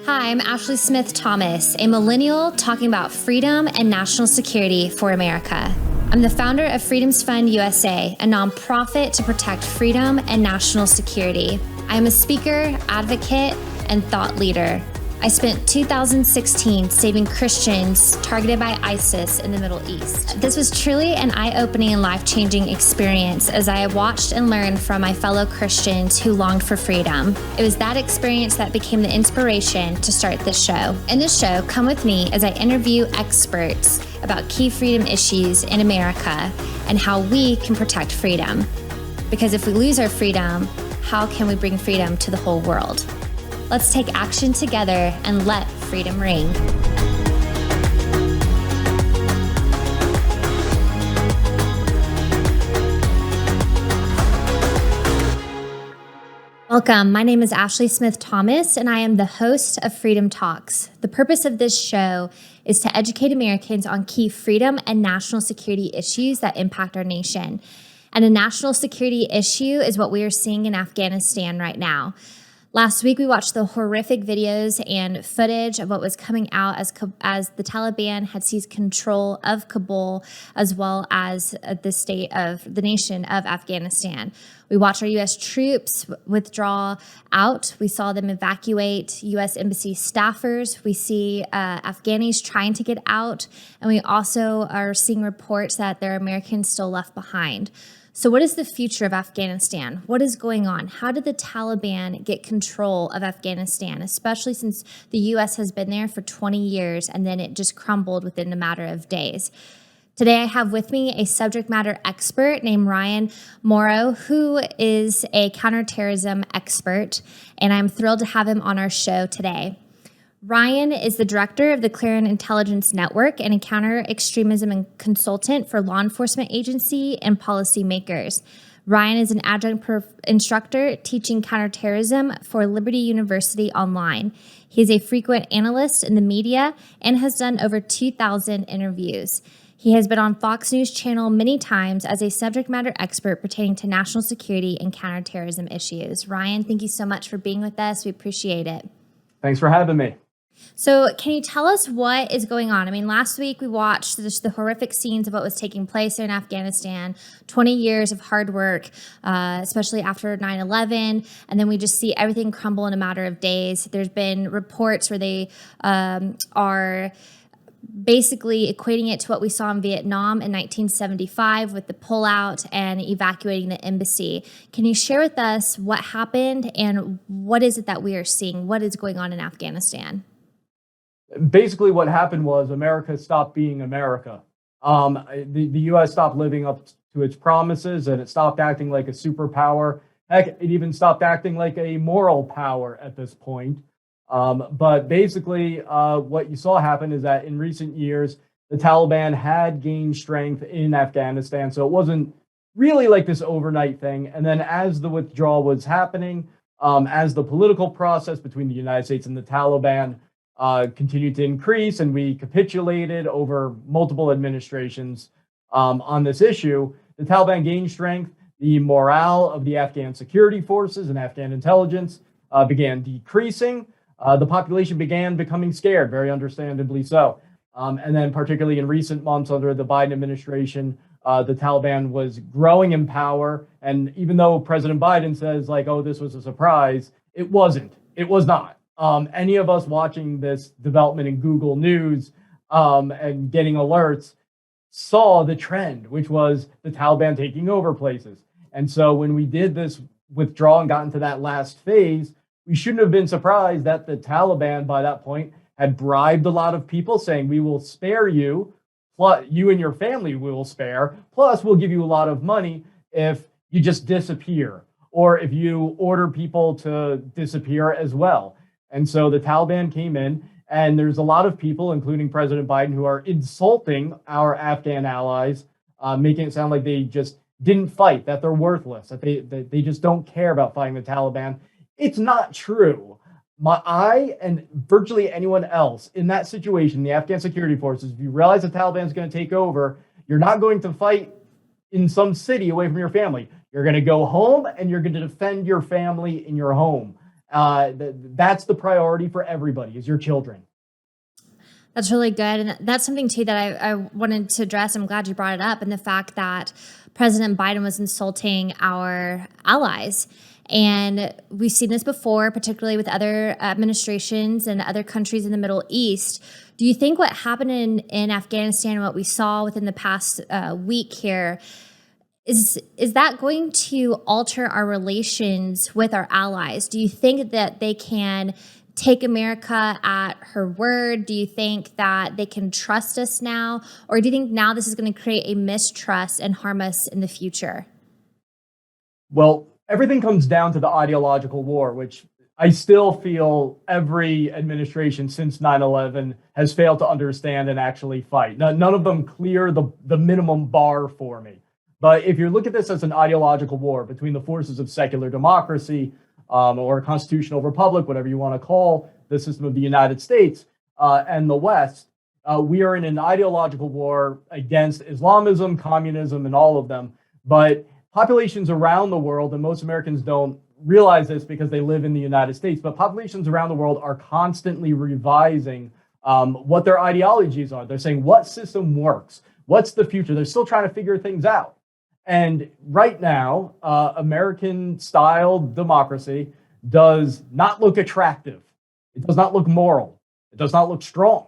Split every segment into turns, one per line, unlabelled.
Hi, I'm Ashley Smith Thomas, a millennial talking about freedom and national security for America. I'm the founder of Freedom's Fund USA, a nonprofit to protect freedom and national security. I am a speaker, advocate, and thought leader. I spent 2016 saving Christians targeted by ISIS in the Middle East. This was truly an eye-opening and life-changing experience as I watched and learned from my fellow Christians who longed for freedom. It was that experience that became the inspiration to start this show. In this show, come with me as I interview experts about key freedom issues in America and how we can protect freedom. Because if we lose our freedom, how can we bring freedom to the whole world? Let's take action together and let freedom ring. Welcome. My name is Ashley Smith Thomas, and I am the host of Freedom Talks. The purpose of this show is to educate Americans on key freedom and national security issues that impact our nation. And a national security issue is what we are seeing in Afghanistan right now. Last week, we watched the horrific videos and footage of what was coming out as the Taliban had seized control of Kabul, as well as the nation of Afghanistan. We watched our U.S. troops withdraw out. We saw them evacuate U.S. embassy staffers. We see Afghanis trying to get out. And we also are seeing reports that there are Americans still left behind. So what is the future of Afghanistan? What is going on? How did the Taliban get control of Afghanistan, especially since the U.S. has been there for 20 years and then it just crumbled within a matter of days? Today, I have with me a subject matter expert named Ryan Mauro, who is a counterterrorism expert, and I'm thrilled to have him on our show today. Ryan is the director of the Clarion Intelligence Network and a counter-extremism consultant for law enforcement agency and policymakers. Ryan is an adjunct instructor teaching counterterrorism for Liberty University Online. He is a frequent analyst in the media and has done over 2,000 interviews. He has been on Fox News Channel many times as a subject matter expert pertaining to national security and counterterrorism issues. Ryan, thank you so much for being with us. We appreciate it.
Thanks for having me.
So can you tell us what is going on? I mean, last week we watched just the horrific scenes of what was taking place in Afghanistan, 20 years of hard work, especially after 9/11. And then we just see everything crumble in a matter of days. There's been reports where they are basically equating it to what we saw in Vietnam in 1975 with the pullout and evacuating the embassy. Can you share with us what happened and what is it that we are seeing? What is going on in Afghanistan?
Basically, what happened was America stopped being America. The U.S. stopped living up to its promises, and it stopped acting like a superpower. Heck, it even stopped acting like a moral power at this point. But basically, what you saw happen is that in recent years, the Taliban had gained strength in Afghanistan. So it wasn't really like this overnight thing. And then as the withdrawal was happening, as the political process between the United States and the Taliban continued to increase, and we capitulated over multiple administrations on this issue, the Taliban gained strength. The morale of the Afghan security forces and Afghan intelligence began decreasing. The population began becoming scared, very understandably so. And then particularly in recent months under the Biden administration, the Taliban was growing in power. And even though President Biden says like, oh, this was a surprise, it wasn't. It was not. Any of us watching this development in Google News and getting alerts saw the trend, which was the Taliban taking over places. And so when we did this withdrawal and got into that last phase, we shouldn't have been surprised that the Taliban by that point had bribed a lot of people saying, we will spare you, plus you and your family we will spare, plus we'll give you a lot of money if you just disappear, or if you order people to disappear as well. And so the Taliban came in, and there's a lot of people, including President Biden, who are insulting our Afghan allies, making it sound like they just didn't fight, that they're worthless, that they just don't care about fighting the Taliban. It's not true. I and virtually anyone else in that situation, the Afghan security forces, if you realize the Taliban is going to take over, you're not going to fight in some city away from your family. You're going to go home and you're going to defend your family in your home. That's the priority for everybody, is your children.
That's really good. And that's something, too, that I wanted to address. I'm glad you brought it up. And the fact that President Biden was insulting our allies. And we've seen this before, particularly with other administrations and other countries in the Middle East. Do you think what happened in Afghanistan, what we saw within the past week here, is that going to alter our relations with our allies? Do you think that they can take America at her word? Do you think that they can trust us now? Or do you think now this is going to create a mistrust and harm us in the future?
Well, everything comes down to the ideological war, which I still feel every administration since 9/11 has failed to understand and actually fight. None of them clear the minimum bar for me. But if you look at this as an ideological war between the forces of secular democracy, or a constitutional republic, whatever you want to call the system of the United States, and the West, we are in an ideological war against Islamism, communism, and all of them. But populations around the world, and most Americans don't realize this because they live in the United States, but populations around the world are constantly revising what their ideologies are. They're saying, what system works? What's the future? They're still trying to figure things out. And right now, American-style democracy does not look attractive. It does not look moral. It does not look strong.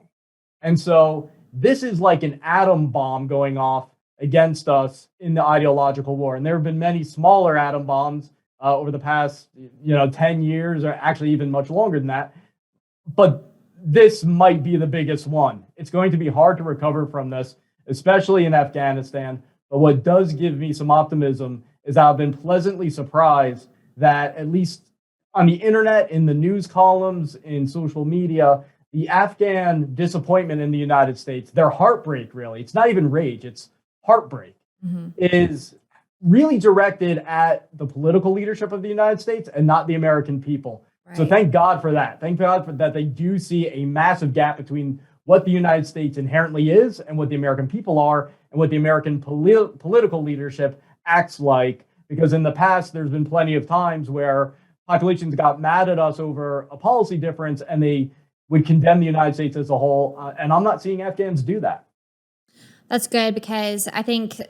And so this is like an atom bomb going off against us in the ideological war. And there have been many smaller atom bombs over the past 10 years, or actually even much longer than that. But this might be the biggest one. It's going to be hard to recover from this, especially in Afghanistan. But what does give me some optimism is I've been pleasantly surprised that, at least on the internet, in the news columns, in social media, the Afghan disappointment in the United States, their heartbreak, really, it's not even rage, it's heartbreak, is really directed at the political leadership of the United States and not the American people. Right. So thank God for that. Thank God for that they do see a massive gap between what the United States inherently is and what the American people are, and what the American political leadership acts like. Because in the past, there's been plenty of times where populations got mad at us over a policy difference, and they would condemn the United States as a whole. And I'm not seeing Afghans do that.
That's good, because I think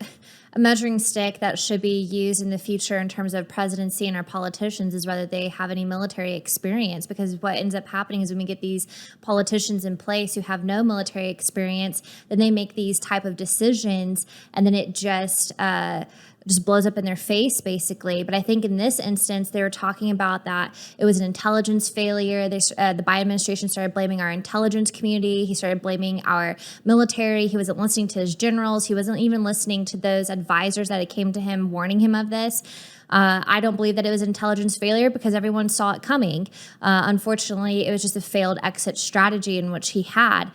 a measuring stick that should be used in the future in terms of presidency and our politicians is whether they have any military experience. Because what ends up happening is when we get these politicians in place who have no military experience, then they make these type of decisions, and then it just blows up in their face, basically. But I think in this instance, they were talking about that it was an intelligence failure. The Biden administration started blaming our intelligence community. He started blaming our military. He wasn't listening to his generals. He wasn't even listening to those advisors that came to him warning him of this. I don't believe that it was intelligence failure, because everyone saw it coming. Unfortunately, it was just a failed exit strategy in which he had.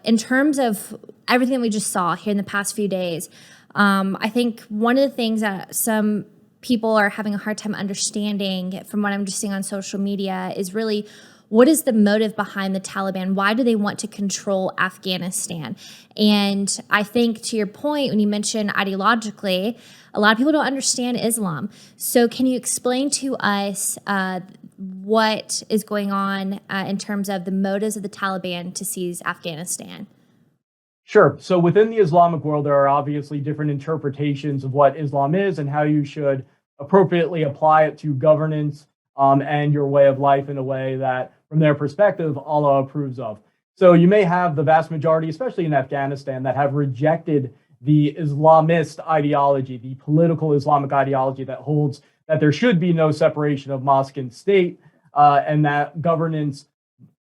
In terms of everything we just saw here in the past few days, I think one of the things that some people are having a hard time understanding from what I'm just seeing on social media is really, what is the motive behind the Taliban? Why do they want to control Afghanistan? And I think, to your point, when you mentioned ideologically, a lot of people don't understand Islam. So can you explain to us what is going on in terms of the motives of the Taliban to seize Afghanistan?
Sure. So within the Islamic world, there are obviously different interpretations of what Islam is and how you should appropriately apply it to governance and your way of life in a way that, from their perspective, Allah approves of. So you may have the vast majority, especially in Afghanistan, that have rejected the Islamist ideology, the political Islamic ideology that holds that there should be no separation of mosque and state, and that governance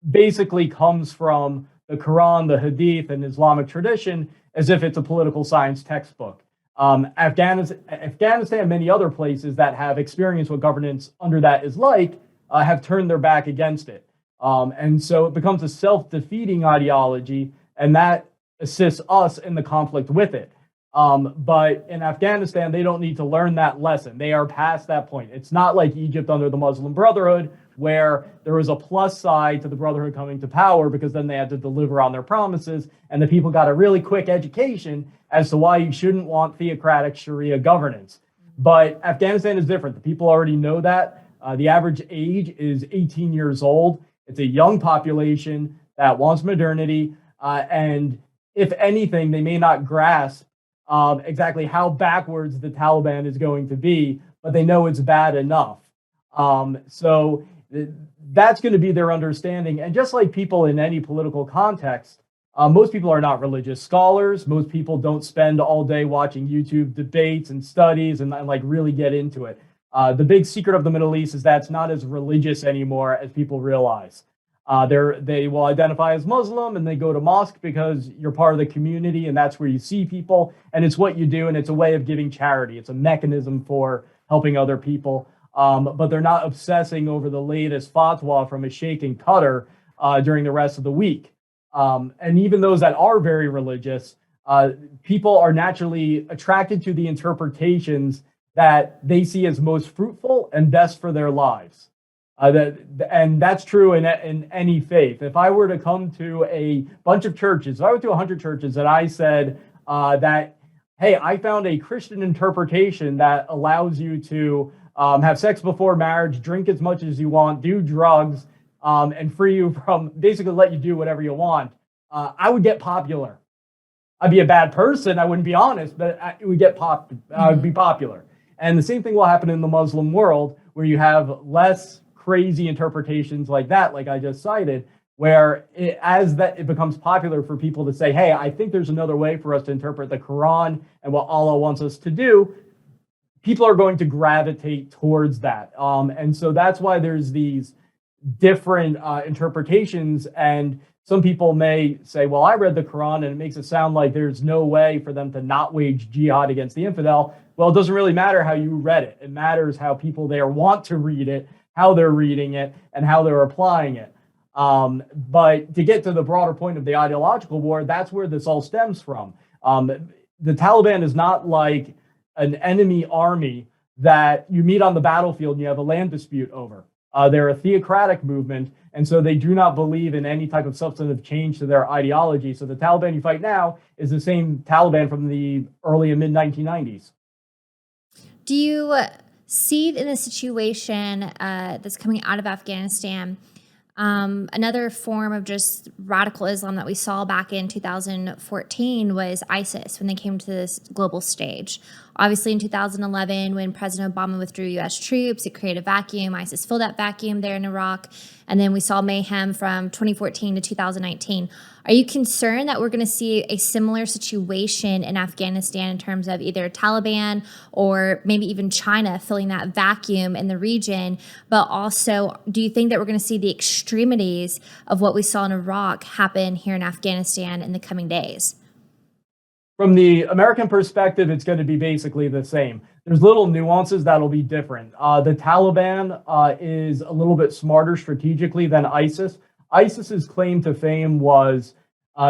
basically comes from the Quran, the Hadith, and Islamic tradition, as if it's a political science textbook. Afghanistan and many other places that have experienced what governance under that is like have turned their back against it. And so it becomes a self-defeating ideology, and that assists us in the conflict with it. But in Afghanistan, they don't need to learn that lesson. They are past that point. It's not like Egypt under the Muslim Brotherhood, where there was a plus side to the Brotherhood coming to power, because then they had to deliver on their promises, and the people got a really quick education as to why you shouldn't want theocratic Sharia governance. But Afghanistan is different. The people already know that. The average age is 18 years old. It's a young population that wants modernity. And if anything, they may not grasp exactly how backwards the Taliban is going to be, but they know it's bad enough. So that's going to be their understanding. And just like people in any political context, most people are not religious scholars. Most people don't spend all day watching YouTube debates and studies and like really get into it. The big secret of the Middle East is that it's not as religious anymore as people realize. They will identify as Muslim and they go to mosque because you're part of the community and that's where you see people and it's what you do and it's a way of giving charity. It's a mechanism for helping other people. But they're not obsessing over the latest fatwa from a sheikh in Qatar during the rest of the week. And even those that are very religious, people are naturally attracted to the interpretations that they see as most fruitful and best for their lives. And that's true in any faith. If I were to come to a bunch of churches, if I went to 100 churches and I said that, hey, I found a Christian interpretation that allows you to have sex before marriage, drink as much as you want, do drugs, and free you from basically let you do whatever you want, I would get popular. I'd be a bad person. I wouldn't be honest, but it would get I would be popular. And the same thing will happen in the Muslim world, where you have less crazy interpretations like that, like I just cited, where it becomes popular for people to say, hey, I think there's another way for us to interpret the Quran and what Allah wants us to do. People are going to gravitate towards that. And so that's why there's these different interpretations. And some people may say, well, I read the Quran and it makes it sound like there's no way for them to not wage jihad against the infidel. Well, it doesn't really matter how you read it. It matters how people there want to read it, how they're reading it, and how they're applying it. But to get to the broader point of the ideological war, that's where this all stems from. The Taliban is not like an enemy army that you meet on the battlefield and you have a land dispute over. They're a theocratic movement, and so they do not believe in any type of substantive change to their ideology. So the Taliban you fight now is the same Taliban from the early and mid-1990s.
Do you see in a situation that's coming out of Afghanistan another form of just radical Islam that we saw back in 2014 was ISIS when they came to this global stage? Obviously, in 2011, when President Obama withdrew U.S. troops, it created a vacuum. ISIS filled that vacuum there in Iraq. And then we saw mayhem from 2014 to 2019. Are you concerned that we're going to see a similar situation in Afghanistan in terms of either Taliban or maybe even China filling that vacuum in the region? But also, do you think that we're going to see the extremities of what we saw in Iraq happen here in Afghanistan in the coming days?
From the American perspective, it's going to be basically the same. There's little nuances that'll be different. The Taliban is a little bit smarter strategically than ISIS. ISIS's claim to fame was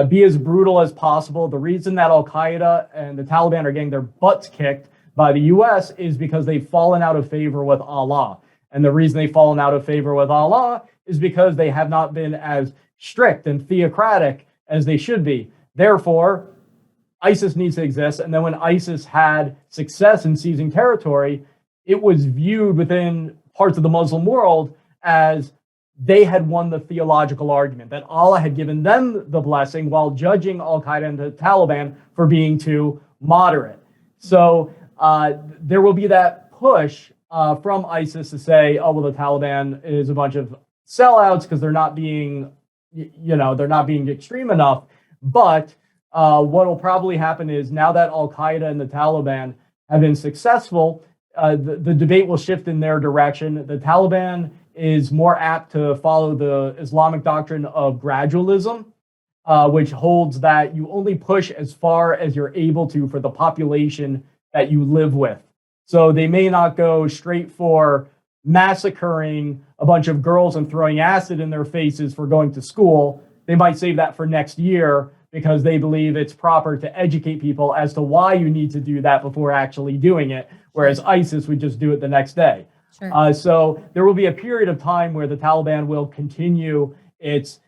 be as brutal as possible. The reason that Al-Qaeda and the Taliban are getting their butts kicked by the U.S. is because they've fallen out of favor with Allah. And the reason they've fallen out of favor with Allah is because they have not been as strict and theocratic as they should be. Therefore, ISIS needs to exist. And then when ISIS had success in seizing territory, it was viewed within parts of the Muslim world as they had won the theological argument, that Allah had given them the blessing while judging Al-Qaeda and the Taliban for being too moderate. So there will be that push from ISIS to say, oh, well, the Taliban is a bunch of sellouts because they're not being, they're not being extreme enough. But what will probably happen is now that Al-Qaeda and the Taliban have been successful, the debate will shift in their direction. The Taliban is more apt to follow the Islamic doctrine of gradualism, which holds that you only push as far as you're able to for the population that you live with. So they may not go straight for massacring a bunch of girls and throwing acid in their faces for going to school. They might save that for next year because they believe it's proper to educate people as to why you need to do that before actually doing it, whereas ISIS would just do it the next day. Sure. So there will be a period of time where the Taliban will continue its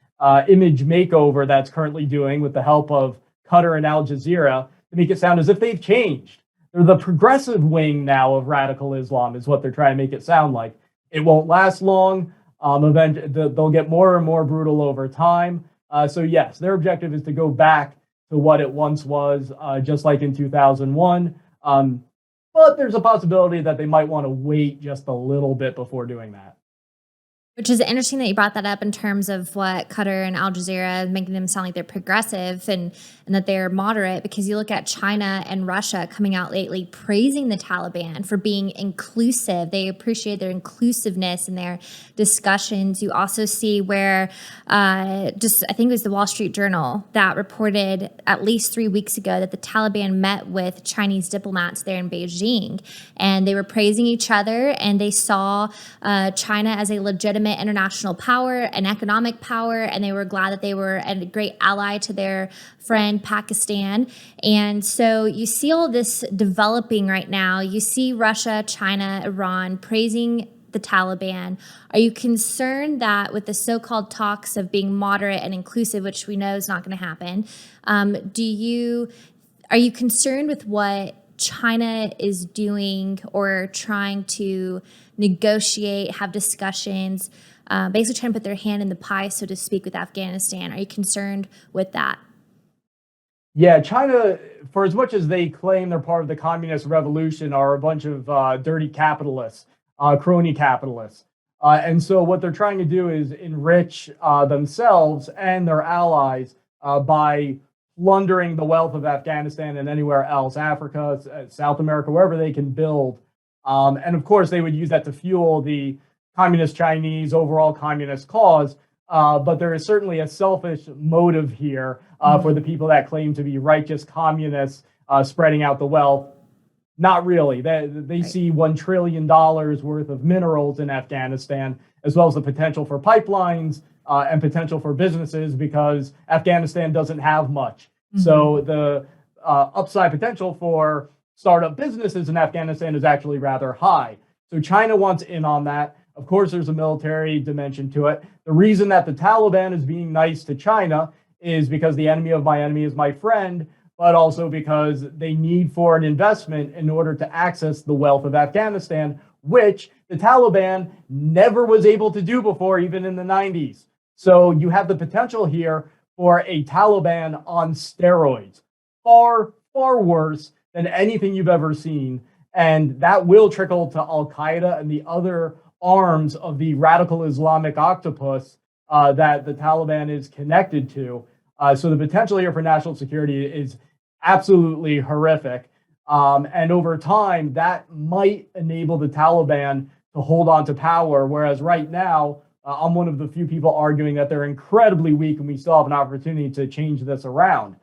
image makeover that's currently doing with the help of Qatar and Al Jazeera to make it sound as if they've changed. They're the progressive wing now of radical Islam is what they're trying to make it sound like. It won't last long. They'll get more and more brutal over time. So yes, their objective is to go back to what it once was, just like in 2001. But there's a possibility that they might want to wait just a little bit before doing that.
Which is interesting that you brought that up in terms of what Qatar and Al Jazeera, making them sound like they're progressive and that they're moderate, because you look at China and Russia coming out lately praising the Taliban for being inclusive. They appreciate their inclusiveness in their discussions. You also see where I think it was the Wall Street Journal that reported at least 3 weeks ago that the Taliban met with Chinese diplomats there in Beijing, and they were praising each other, and they saw China as a legitimate international power, an economic power, and they were glad that they were a great ally to their friend Pakistan. And so you see all this developing right now. You see Russia, China, Iran praising the Taliban. Are you concerned that with the so-called talks of being moderate and inclusive, which we know is not going to happen, are you concerned with what China is doing or trying to negotiate, have discussions, basically trying to put their hand in the pie, so to speak, with Afghanistan? Are you concerned with that?
Yeah, China, for as much as they claim they're part of the communist revolution, are a bunch of dirty capitalists, crony capitalists. And so what they're trying to do is enrich themselves and their allies by plundering the wealth of Afghanistan and anywhere else, Africa, South America, wherever they can build. And of course, they would use that to fuel the communist Chinese overall communist cause. But there is certainly a selfish motive here for the people that claim to be righteous communists spreading out the wealth. Not really. They see $1 trillion worth of minerals in Afghanistan, as well as the potential for pipelines and potential for businesses, because Afghanistan doesn't have much. So the upside potential for startup businesses in Afghanistan is actually rather high. So China wants in on that. Of course, there's a military dimension to it. The reason that the Taliban is being nice to China is because the enemy of my enemy is my friend, but also because they need foreign investment in order to access the wealth of Afghanistan, which the Taliban never was able to do before, even in the 90s. So you have the potential here for a Taliban on steroids, far, far worse than anything you've ever seen. And that will trickle to Al Qaeda and the other arms of the radical Islamic octopus that the Taliban is connected to. So the potential here for national security is absolutely horrific. And over time, that might enable the Taliban to hold on to power. Whereas right now, I'm one of the few people arguing that they're incredibly weak and we still have an opportunity to change this around.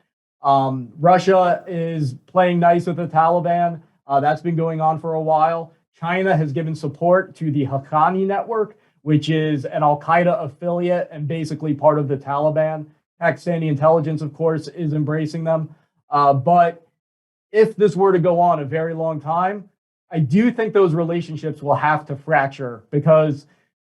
Russia is playing nice with the Taliban. That's been going on for a while. China has given support to the Haqqani network, which is an Al-Qaeda affiliate and basically part of the Taliban. Pakistani intelligence, of course, is embracing them. But if this were to go on a very long time, I do think those relationships will have to fracture, because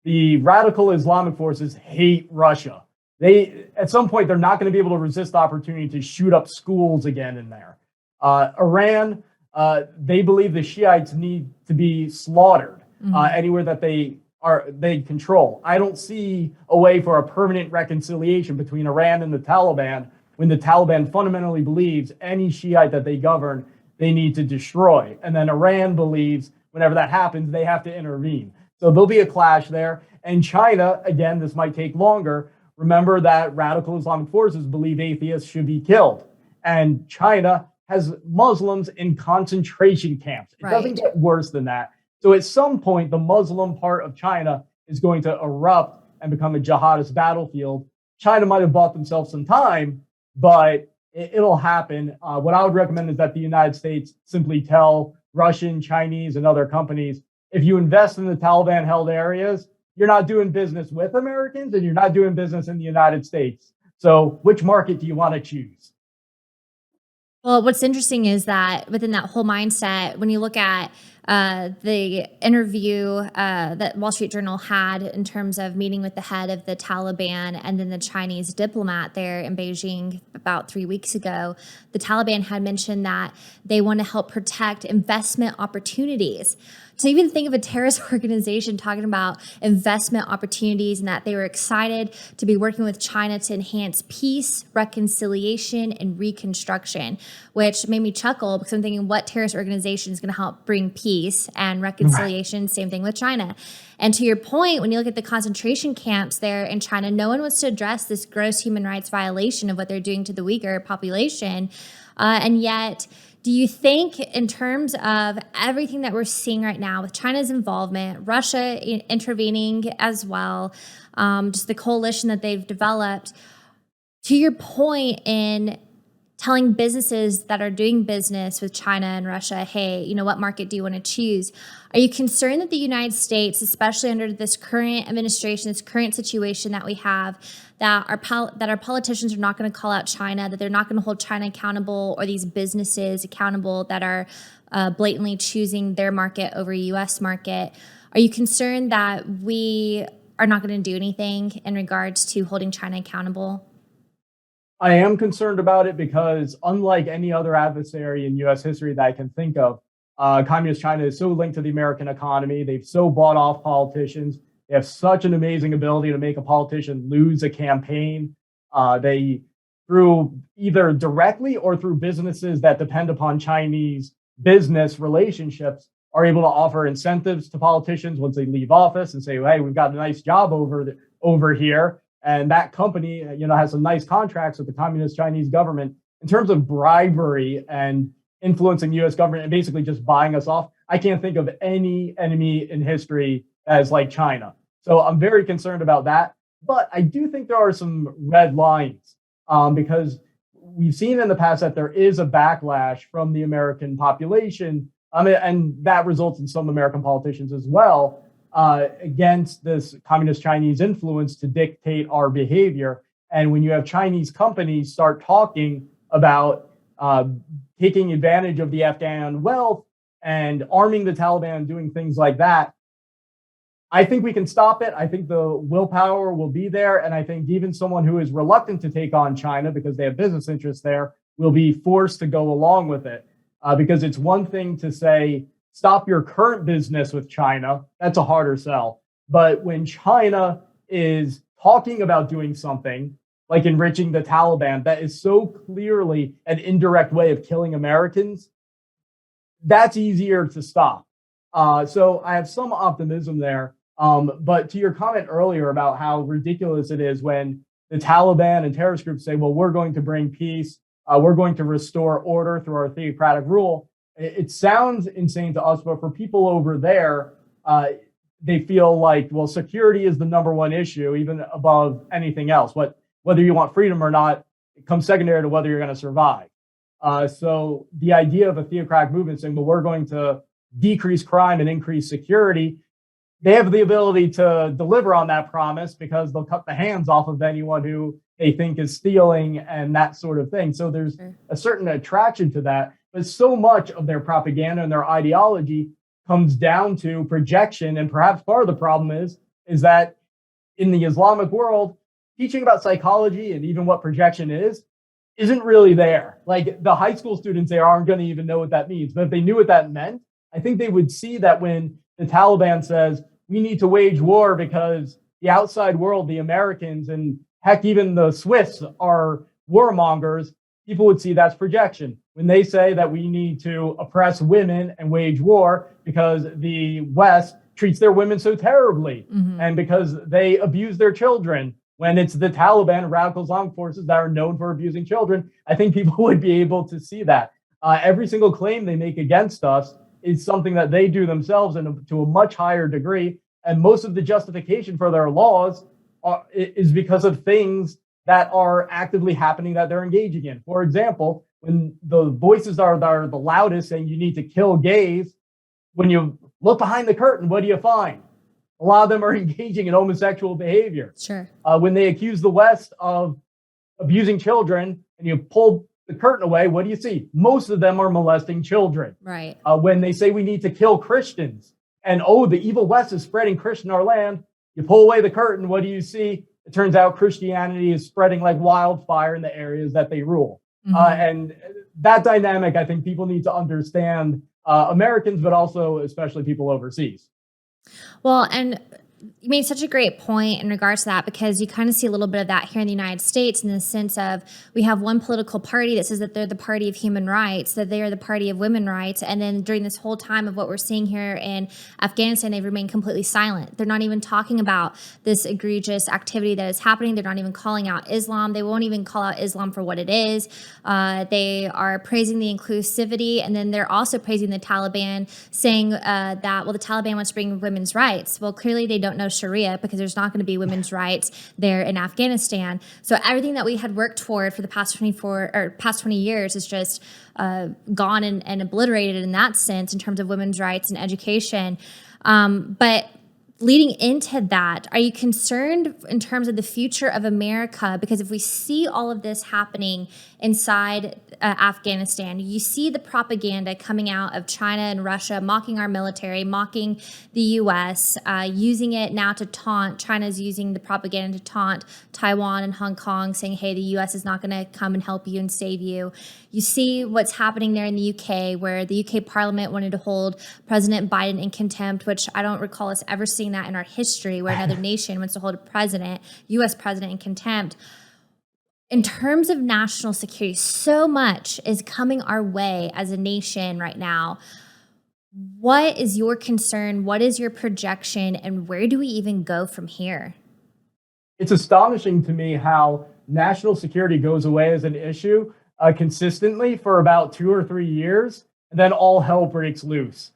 the radical Islamic forces hate Russia. At some point, they're not going to be able to resist the opportunity to shoot up schools again in there. Iran, they believe the Shiites need to be slaughtered anywhere that they control. I don't see a way for a permanent reconciliation between Iran and the Taliban when the Taliban fundamentally believes any Shiite that they govern, they need to destroy. And then Iran believes whenever that happens, they have to intervene. So there'll be a clash there. And China, again, this might take longer. Remember that radical Islamic forces believe atheists should be killed. And China has Muslims in concentration camps. It doesn't get worse than that. So at some point, the Muslim part of China is going to erupt and become a jihadist battlefield. China might have bought themselves some time, but it'll happen. What I would recommend is that the United States simply tell Russian, Chinese, and other companies, if you invest in the Taliban-held areas, you're not doing business with Americans and you're not doing business in the United States. So which market do you want to choose?
Well, what's interesting is that within that whole mindset, when you look at the interview that Wall Street Journal had in terms of meeting with the head of the Taliban and then the Chinese diplomat there in Beijing about 3 weeks ago, the Taliban had mentioned that they want to help protect investment opportunities. To even think of a terrorist organization talking about investment opportunities and that they were excited to be working with China to enhance peace, reconciliation, and reconstruction, which made me chuckle because I'm thinking, what terrorist organization is going to help bring peace and reconciliation? Same thing with China. And to your point, when you look at the concentration camps there in China, no one wants to address this gross human rights violation of what they're doing to the Uyghur population. And yet, do you think, in terms of everything that we're seeing right now with China's involvement, Russia intervening as well, just the coalition that they've developed, to your point in telling businesses that are doing business with China and Russia, hey, you know, what market do you want to choose? Are you concerned that the United States, especially under this current administration, this current situation that we have, that our politicians are not going to call out China, that they're not going to hold China accountable or these businesses accountable that are blatantly choosing their market over U.S. market? Are you concerned that we are not going to do anything in regards to holding China accountable?
I am concerned about it because, unlike any other adversary in U.S. history that I can think of, Communist China is so linked to the American economy. They've so bought off politicians. They have such an amazing ability to make a politician lose a campaign. They, through either directly or through businesses that depend upon Chinese business relationships, are able to offer incentives to politicians once they leave office and say, hey, we've got a nice job over here. And that company, has some nice contracts with the Communist Chinese government. In terms of bribery and influencing U.S. government and basically just buying us off, I can't think of any enemy in history as like China. So I'm very concerned about that. But I do think there are some red lines because we've seen in the past that there is a backlash from the American population, and that results in some American politicians as well, against this communist Chinese influence to dictate our behavior. And when you have Chinese companies start talking about taking advantage of the Afghan wealth and arming the Taliban, doing things like that, I think we can stop it. I think the willpower will be there. And I think even someone who is reluctant to take on China because they have business interests there will be forced to go along with it. Because it's one thing to say, stop your current business with China. That's a harder sell. But when China is talking about doing something like enriching the Taliban, that is so clearly an indirect way of killing Americans, that's easier to stop. So I have some optimism there. But to your comment earlier about how ridiculous it is when the Taliban and terrorist groups say, well, we're going to bring peace, we're going to restore order through our theocratic rule. It sounds insane to us, but for people over there, they feel like, well, security is the number one issue, even above anything else. But whether you want freedom or not, it comes secondary to whether you're going to survive. So the idea of a theocratic movement saying, well, we're going to decrease crime and increase security, they have the ability to deliver on that promise because they'll cut the hands off of anyone who they think is stealing and that sort of thing. So there's a certain attraction to that. But so much of their propaganda and their ideology comes down to projection. And perhaps part of the problem is that in the Islamic world, teaching about psychology and even what projection isn't really there. Like the high school students there aren't going to even know what that means. But if they knew what that meant, I think they would see that when the Taliban says, we need to wage war because the outside world, the Americans, and heck, even the Swiss are warmongers, people would see that's projection. When they say that we need to oppress women and wage war because the West treats their women so terribly and because they abuse their children, when it's the Taliban, radical Islamic forces that are known for abusing children, I think people would be able to see that. Every single claim they make against us is something that they do themselves and to a much higher degree. And most of the justification for their laws is because of things that are actively happening that they're engaging in. For example, when the voices are the loudest saying you need to kill gays, when you look behind the curtain, what do you find? A lot of them are engaging in homosexual behavior.
Sure.
When they accuse the West of abusing children and you pull the curtain away, what do you see? Most of them are molesting children.
Right.
When they say we need to kill Christians and, oh, the evil West is spreading Christian in our land, you pull away the curtain, what do you see? It turns out Christianity is spreading like wildfire in the areas that they rule. And that dynamic, I think people need to understand, Americans, but also especially people overseas.
Well, and you made such a great point in regards to that, because you kind of see a little bit of that here in the United States, in the sense of we have one political party that says that they're the party of human rights, that they are the party of women's rights. And then during this whole time of what we're seeing here in Afghanistan, they've remained completely silent. They're not even talking about this egregious activity that is happening. They're not even calling out Islam. They won't even call out Islam for what it is. They are praising the inclusivity. And then they're also praising the Taliban, saying that, well, the Taliban wants to bring women's rights. Well, clearly they don't know Sharia, because there's not going to be women's rights there in Afghanistan. So everything that we had worked toward for the past 20 years is just gone and obliterated in that sense, in terms of women's rights and education. But leading into that, are you concerned in terms of the future of America? Because if we see all of this happening inside Afghanistan, you see the propaganda coming out of China and Russia, mocking our military, mocking the U.S., using it now to taunt. China's using the propaganda to taunt Taiwan and Hong Kong, saying, hey, the U.S. is not going to come and help you and save you. You see what's happening there in the U.K., where the U.K. Parliament wanted to hold President Biden in contempt, which I don't recall us ever seeing that in our history, where another nation wants to hold a U.S. president in contempt. In terms of national security, so much is coming our way as a nation right now. What is your concern? What is your projection? And where do we even go from here?
It's astonishing to me how national security goes away as an issue consistently for about 2 or 3 years, and then all hell breaks loose.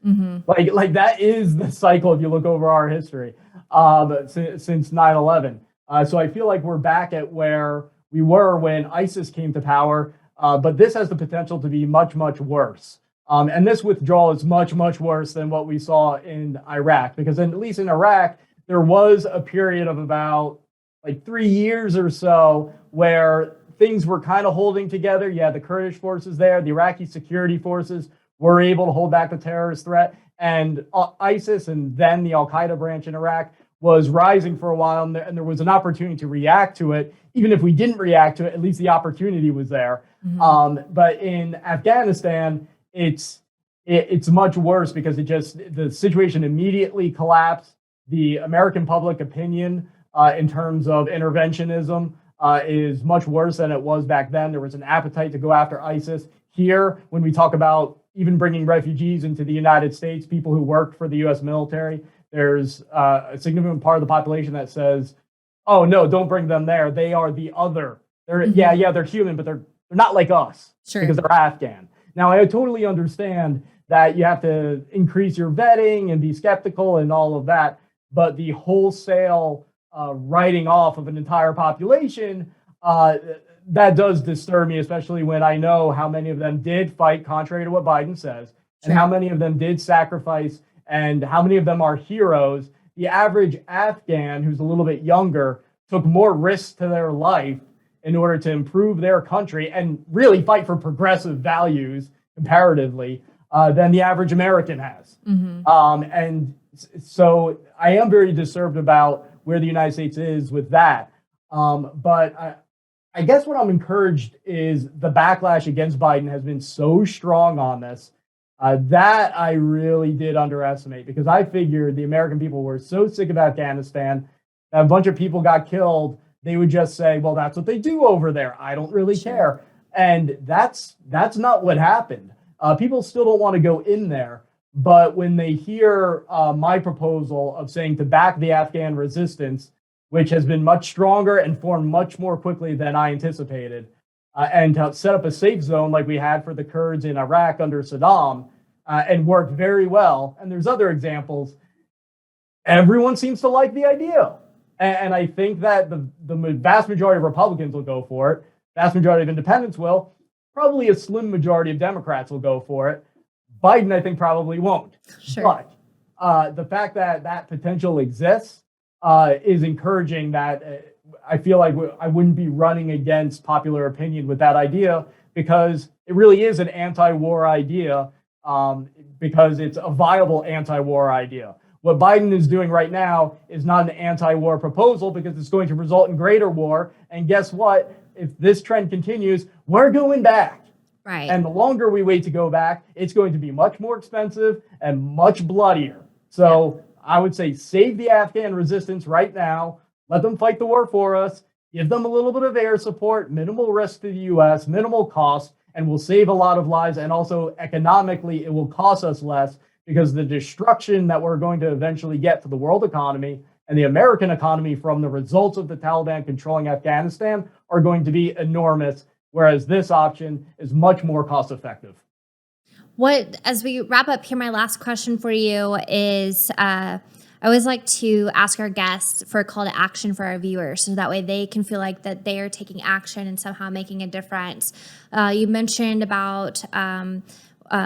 Like that is the cycle if you look over our history since 9/11. So I feel like we're back at where we were when ISIS came to power, but this has the potential to be much, much worse. And this withdrawal is much, much worse than what we saw in Iraq, because at least in Iraq, there was a period of about like 3 years or so where things were kind of holding together. You had the Kurdish forces there, the Iraqi security forces were able to hold back the terrorist threat, and ISIS and then the Al-Qaeda branch in Iraq was rising for a while, and there was an opportunity to react to it. Even if we didn't react to it, at least the opportunity was there. But in Afghanistan, it's much worse, because the situation immediately collapsed. The American public opinion in terms of interventionism is much worse than it was back then. There was an appetite to go after ISIS. Here, when we talk about even bringing refugees into the United States, people who work for the U.S. military, there's a significant part of the population that says, oh, no, don't bring them there. They are the other. They're they're human, but they're not like us, because they're Afghan. Now, I totally understand that you have to increase your vetting and be skeptical and all of that, but the wholesale writing off of an entire population, that does disturb me, especially when I know how many of them did fight contrary to what Biden says, and how many of them did sacrifice, and how many of them are heroes. The average Afghan who's a little bit younger took more risks to their life in order to improve their country and really fight for progressive values comparatively than the average American has. And so I am very disturbed about where the United States is with that. But I guess what I'm encouraged is the backlash against Biden has been so strong on this that I really did underestimate, because I figured the American people were so sick of Afghanistan that a bunch of people got killed. They would just say, well, that's what they do over there. I don't really care. And that's not what happened. People still don't want to go in there. But when they hear my proposal of saying to back the Afghan resistance, which has been much stronger and formed much more quickly than I anticipated, and to set up a safe zone like we had for the Kurds in Iraq under Saddam, and worked very well. And there's other examples. Everyone seems to like the idea. And I think that the vast majority of Republicans will go for it. Vast majority of independents will. Probably a slim majority of Democrats will go for it. Biden, I think, probably won't. But the fact that that potential exists is encouraging, that I feel like I wouldn't be running against popular opinion with that idea, because it really is an anti-war idea, because it's a viable anti-war idea. What Biden is doing right now is not an anti-war proposal, because it's going to result in greater war. And guess what? If this trend continues, we're going back.
Right.
And the longer we wait to go back, it's going to be much more expensive and much bloodier. So I would say save the Afghan resistance right now. Let them fight the war for us. Give them a little bit of air support, minimal risk to the U.S., minimal cost, and we'll save a lot of lives. And also economically, it will cost us less, because the destruction that we're going to eventually get to the world economy and the American economy from the results of the Taliban controlling Afghanistan are going to be enormous, whereas this option is much more cost effective.
As we wrap up here, my last question for you is, I always like to ask our guests for a call to action for our viewers, so that way they can feel like that they are taking action and somehow making a difference. You mentioned about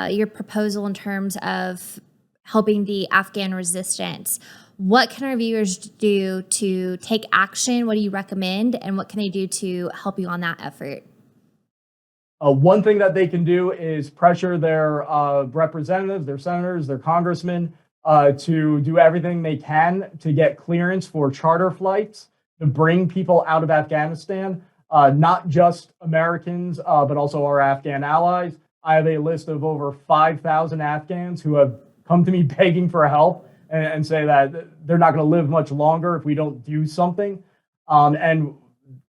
your proposal in terms of helping the Afghan resistance. What can our viewers do to take action? What do you recommend? And what can they do to help you on that effort?
One thing that they can do is pressure their representatives, their senators, their congressmen to do everything they can to get clearance for charter flights to bring people out of Afghanistan, not just Americans, but also our Afghan allies. I have a list of over 5,000 Afghans who have come to me begging for help and say that they're not going to live much longer if we don't do something. And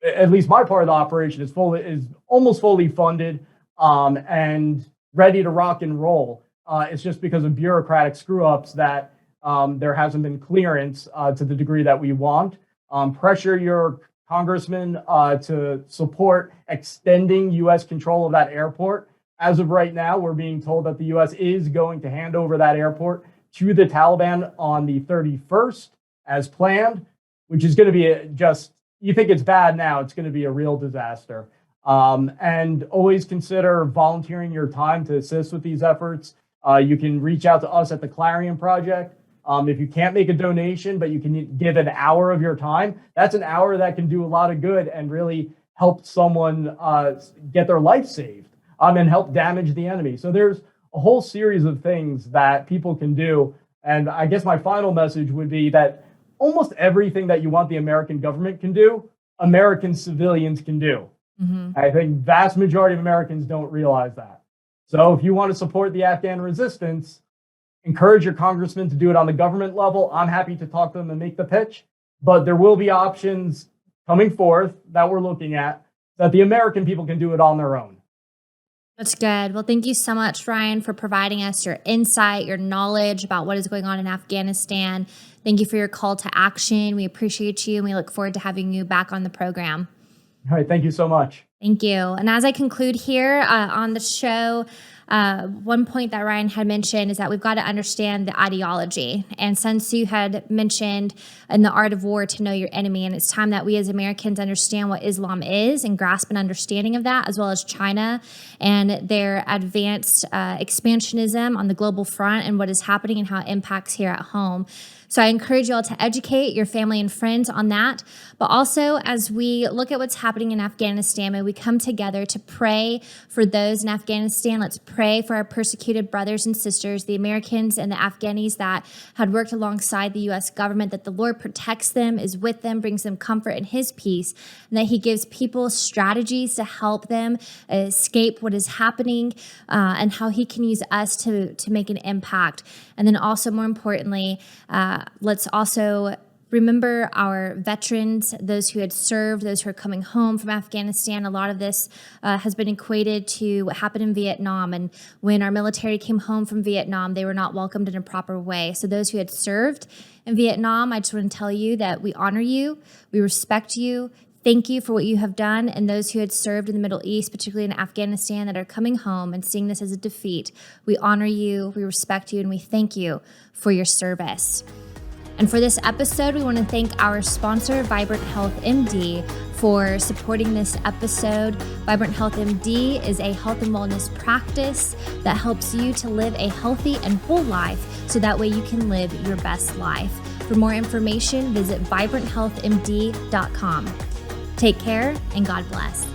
at least my part of the operation is almost fully funded and ready to rock and roll. It's just because of bureaucratic screw-ups that there hasn't been clearance to the degree that we want. Pressure your congressman to support extending U.S. control of that airport. As of right now, we're being told that the U.S. is going to hand over that airport to the Taliban on the 31st as planned, which is going to be you think it's bad now, it's going to be a real disaster. And always consider volunteering your time to assist with these efforts. You can reach out to us at the Clarion Project. If you can't make a donation, but you can give an hour of your time, that's an hour that can do a lot of good and really help someone get their life saved, and help damage the enemy. So there's a whole series of things that people can do. And I guess my final message would be that almost everything that you want the American government can do, American civilians can do. Mm-hmm. I think vast majority of Americans don't realize that. So if you want to support the Afghan resistance, encourage your congressman to do it on the government level. I'm happy to talk to them and make the pitch, but there will be options coming forth that we're looking at that the American people can do it on their own.
That's good. Well, thank you so much, Ryan, for providing us your insight, your knowledge about what is going on in Afghanistan. Thank you for your call to action. We appreciate you, and we look forward to having you back on the program.
All right. Thank you so much.
Thank you. And as I conclude here on the show, one point that Ryan had mentioned is that we've got to understand the ideology. And Sun Tzu had mentioned in The Art of War to know your enemy. And it's time that we as Americans understand what Islam is and grasp an understanding of that, as well as China and their advanced expansionism on the global front and what is happening and how it impacts here at home. So I encourage you all to educate your family and friends on that. But also, as we look at what's happening in Afghanistan, may we come together to pray for those in Afghanistan. Let's pray for our persecuted brothers and sisters, the Americans and the Afghanis that had worked alongside the U.S. government, that the Lord protects them, is with them, brings them comfort and his peace, and that he gives people strategies to help them escape what is happening, and how he can use us to make an impact. And then also, more importantly, let's also remember our veterans, those who had served, those who are coming home from Afghanistan. A lot of this has been equated to what happened in Vietnam. And when our military came home from Vietnam, they were not welcomed in a proper way. So those who had served in Vietnam, I just want to tell you that we honor you, we respect you. Thank you for what you have done. And those who had served in the Middle East, particularly in Afghanistan, that are coming home and seeing this as a defeat, we honor you, we respect you, and we thank you for your service. And for this episode, we want to thank our sponsor, Vibrant Health MD, for supporting this episode. Vibrant Health MD is a health and wellness practice that helps you to live a healthy and whole life so that way you can live your best life. For more information, visit vibranthealthmd.com. Take care and God bless.